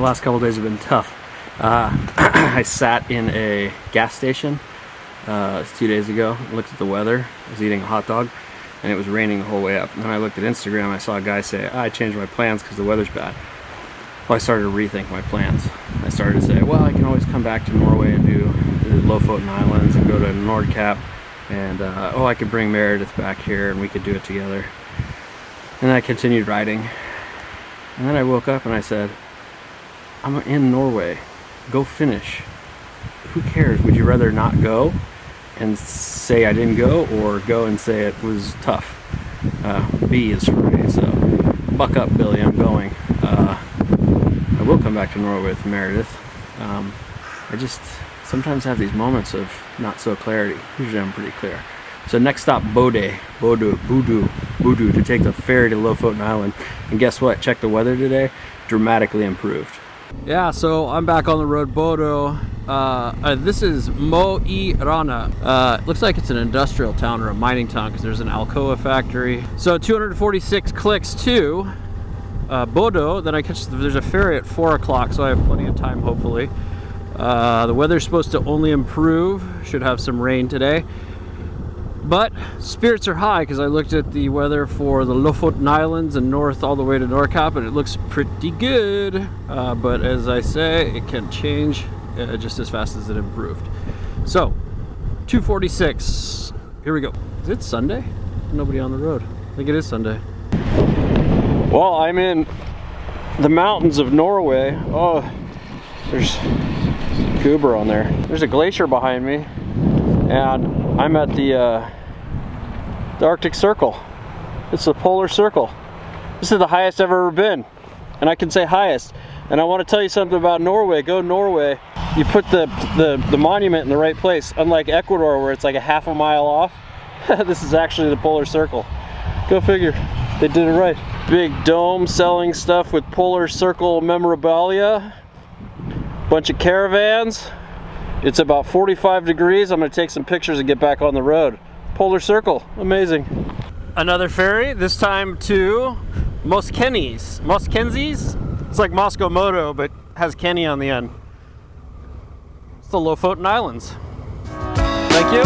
last couple days have been tough. I sat in a gas station 2 days ago, looked at the weather, I was eating a hot dog, and it was raining the whole way up. And then I looked at Instagram, I saw a guy say, I changed my plans because the weather's bad. Well, I started to rethink my plans. I started to say, well, I can always come back to Norway and do the Lofoten Islands and go to Nordkapp, and oh, I could bring Meredith back here and we could do it together. And I continued riding. And then I woke up and I said, I'm in Norway. Go finish. Who cares? Would you rather not go and say I didn't go, or go and say it was tough? B is for me, so buck up, Billy, I'm going. I will come back to Norway with Meredith. I just sometimes have these moments of not so clarity. Usually I'm pretty clear. So next stop, Bodø, to take the ferry to Lofoten Island. And guess what? Check the weather today. Dramatically improved. Yeah, so I'm back on the road, Bodø. This is Mo I Rana. Looks like it's an industrial town or a mining town because there's an Alcoa factory. So 246 clicks to Bodø. Then I catch, there's a ferry at 4 o'clock, so I have plenty of time, hopefully. The weather's supposed to only improve. Should have some rain today. But spirits are high because I looked at the weather for the Lofoten Islands and north all the way to Nordkapp, and it looks pretty good. But as I say, it can change just as fast as it improved. So, 246. Here we go. Is it Sunday? Nobody on the road. I think it is Sunday. Well, I'm in the mountains of Norway. Oh, there's Kuber on there. There's a glacier behind me, and I'm at the Arctic Circle. It's the polar circle. This is the highest I've ever been, and I can say highest. And I want to tell you something about Norway. Go Norway. You put the monument in the right place. Unlike Ecuador, where it's like a half a mile off. This is actually the polar circle. Go figure. They did it right. Big dome selling stuff with polar circle memorabilia. Bunch of caravans. It's about 45 degrees. I'm going to take some pictures and get back on the road. Polar circle, amazing. Another ferry, this time to Moskenzies. It's like Moscow Moto, but has Kenny on the end. It's the Lofoten Islands. Thank you.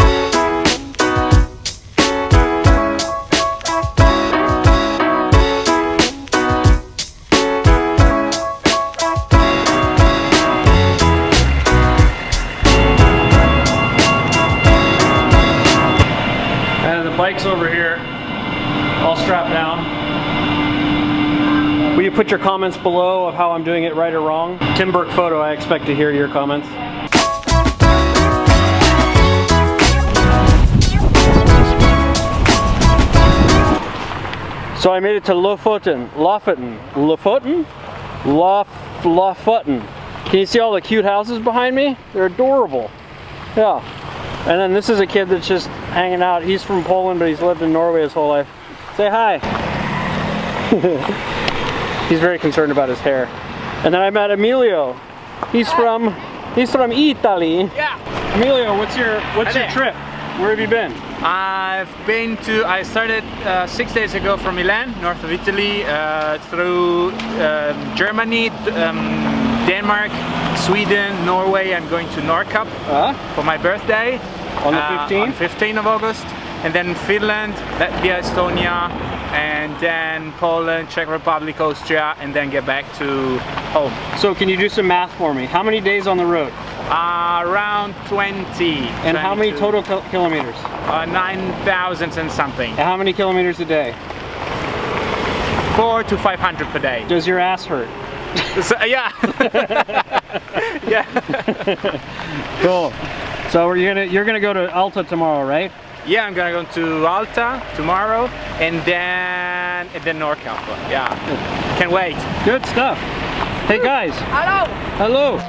Bike's over here, all strapped down. Will you put your comments below of how I'm doing it right or wrong? Tim Burke Photo, I expect to hear your comments. So I made it to Lofoten. Can you see all the cute houses behind me? They're adorable. Yeah. And then this is a kid that's just hanging out. He's from Poland, but he's lived in Norway his whole life. Say hi. He's very concerned about his hair. And then I met Emilio. He's from Italy. Yeah. Emilio, what's your trip? Where have you been? I started 6 days ago from Milan, north of Italy, through Germany, Denmark, Sweden, Norway. I'm going to Nordkapp for my birthday. On the 15th? On 15th of August. And then Finland, Latvia, Estonia, and then Poland, Czech Republic, Austria, and then get back to home. So can you do some math for me? How many days on the road? Around 20. And 22. How many total kilometers? 9,000 and something. And how many kilometers a day? 400 to 500 per day. Does your ass hurt? So, yeah. Yeah. Cool. So you're gonna go to Alta tomorrow, right? Yeah, I'm gonna go to Alta tomorrow, and then Nordkapp. Yeah. Can't wait. Good stuff. Hey guys. Hello. Hello.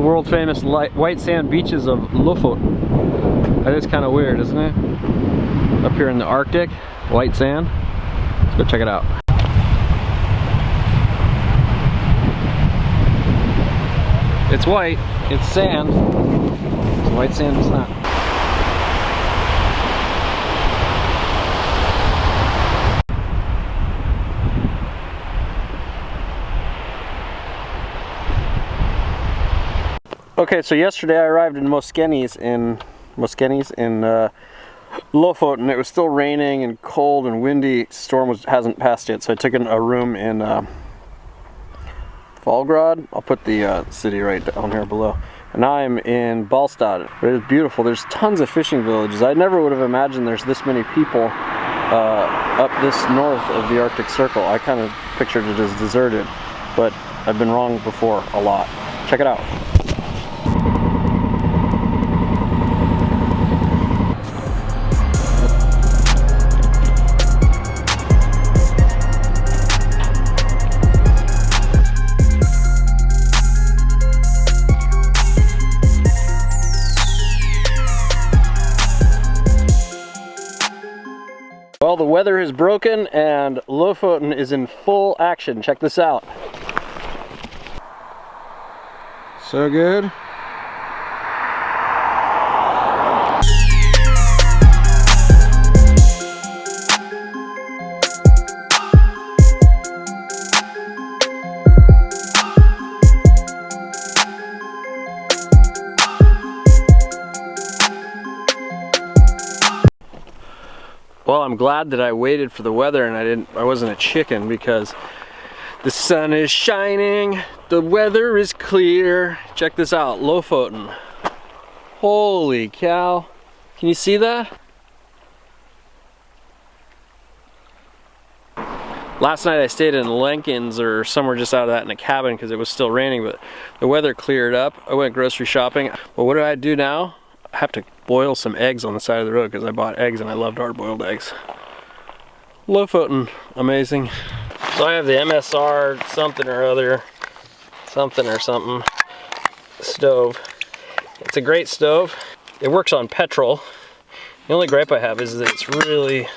world famous white sand beaches of Lofoten. That is kind of weird, isn't it? Up here in the Arctic, white sand. Let's go check it out. It's white, it's sand. It's white sand, it's not. Okay, so yesterday I arrived in Moskenes in Lofoten. It was still raining and cold and windy. Storm hasn't passed yet, so I took in a room in Valgrad. I'll put the city right down here below. And now I'm in Ballstad. It is beautiful. There's tons of fishing villages. I never would have imagined there's this many people up this north of the Arctic Circle. I kind of pictured it as deserted, but I've been wrong before a lot. Check it out. Well, the weather has broken and Lofoten is in full action. Check this out. So good. Well, I'm glad that I waited for the weather and I wasn't a chicken, because the sun is shining, the weather is clear. Check this out, Lofoten. Holy cow. Can you see that? Last night I stayed in Lenkins or somewhere just out of that in a cabin because it was still raining, but the weather cleared up. I went grocery shopping. Well, what do I do now? I have to boil some eggs on the side of the road because I bought eggs and I loved hard-boiled eggs. Lofoten, amazing. So I have the MSR something or other, something stove. It's a great stove. It works on petrol. The only gripe I have is that it's really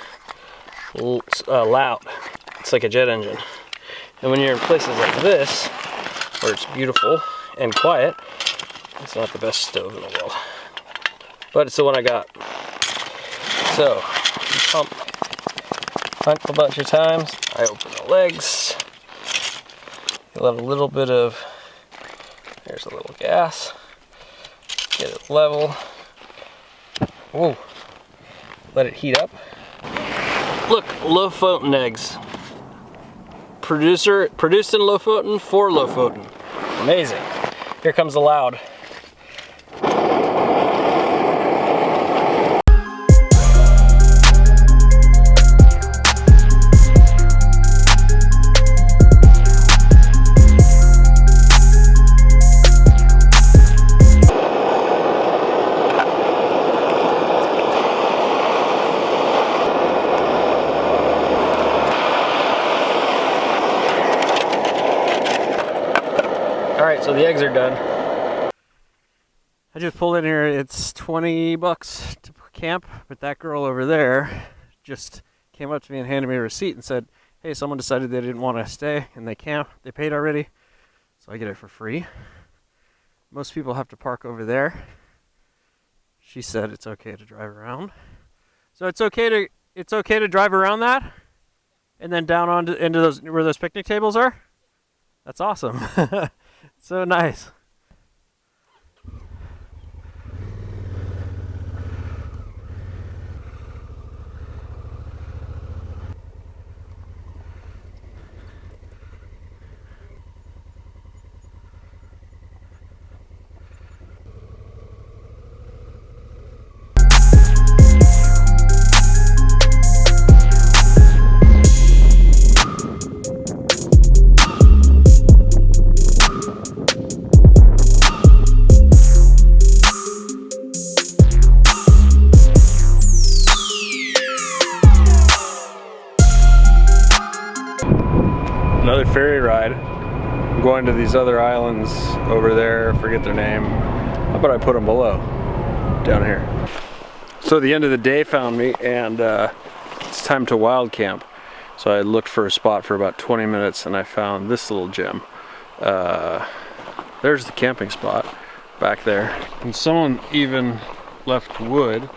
loud. It's like a jet engine. And when you're in places like this, where it's beautiful and quiet, it's not the best stove in the world. But it's the one I got. So, pump a bunch of times. I open the legs. You'll have a little bit of, there's a little gas. Get it level. Whoa. Let it heat up. Look, Lofoten eggs. Produced in Lofoten for Lofoten. Amazing. Here comes the loud. Alright, so the eggs are done. I just pulled in here. It's $20 to camp, but that girl over there just came up to me and handed me a receipt and said, hey, someone decided they didn't want to stay and they paid already, so I get it for free. Most people have to park over there. She said it's okay to drive around. So it's okay to drive around that and then down into those where those picnic tables are? That's awesome. So nice. Another ferry ride. I'm going to these other islands over there, forget their name. How about I put them below, down here. So the end of the day found me, and it's time to wild camp. So I looked for a spot for about 20 minutes and I found this little gem. There's the camping spot back there. And someone even left wood.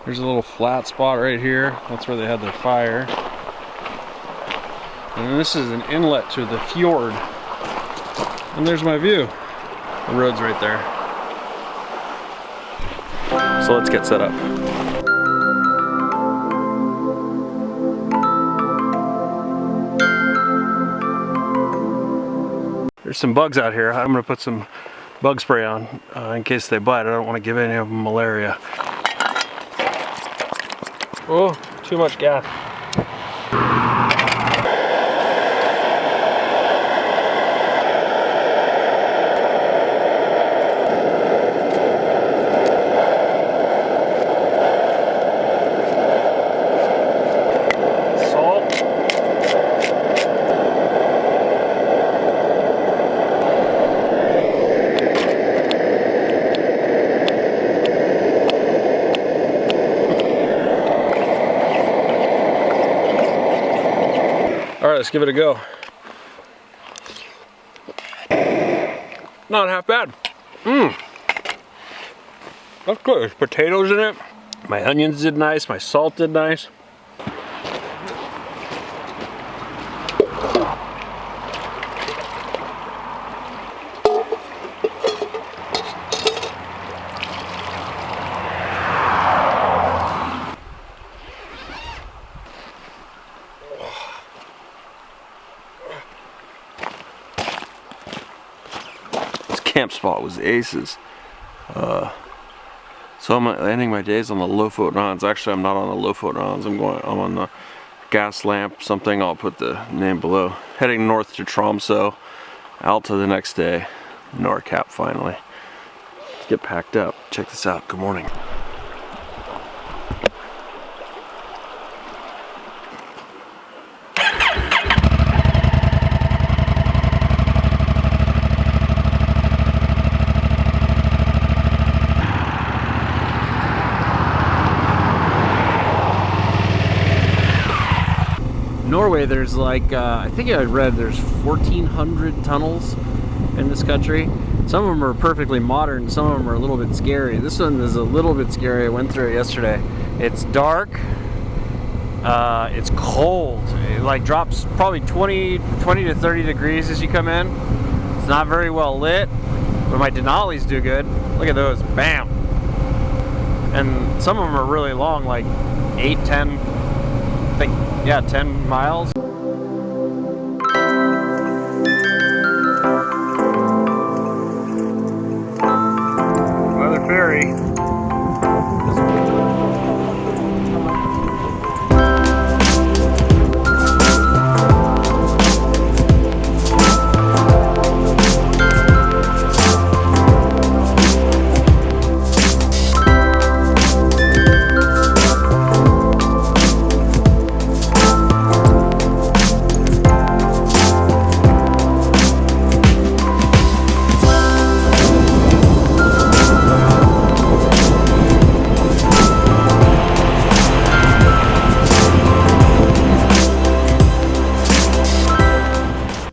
There's a little flat spot right here. That's where they had their fire. And this is an inlet to the fjord. And there's my view. The road's right there. So let's get set up. There's some bugs out here. I'm gonna put some bug spray on in case they bite. I don't want to give any of them malaria. Oh, too much gas. All right, let's give it a go. Not half bad. That's good. There's potatoes in it. My onions did nice. My salt did nice. Camp spot was aces. So I'm ending my days on the Lofoten Islands. Actually, I'm not on the Lofoten Islands. I'm on the gas lamp something. I'll put the name below. Heading north to Tromsø, Alta the next day, Nordkapp finally. Let's get packed up. Check this out. Good morning. Norway, there's like, I think I read there's 1,400 tunnels in this country. Some of them are perfectly modern, some of them are a little bit scary. This one is a little bit scary. I went through it yesterday. It's dark, it's cold. It like drops probably 20 to 30 degrees as you come in. It's not very well lit, but my Denali's do good. Look at those, bam. And some of them are really long, like 8, 10, I think, yeah, 10 miles.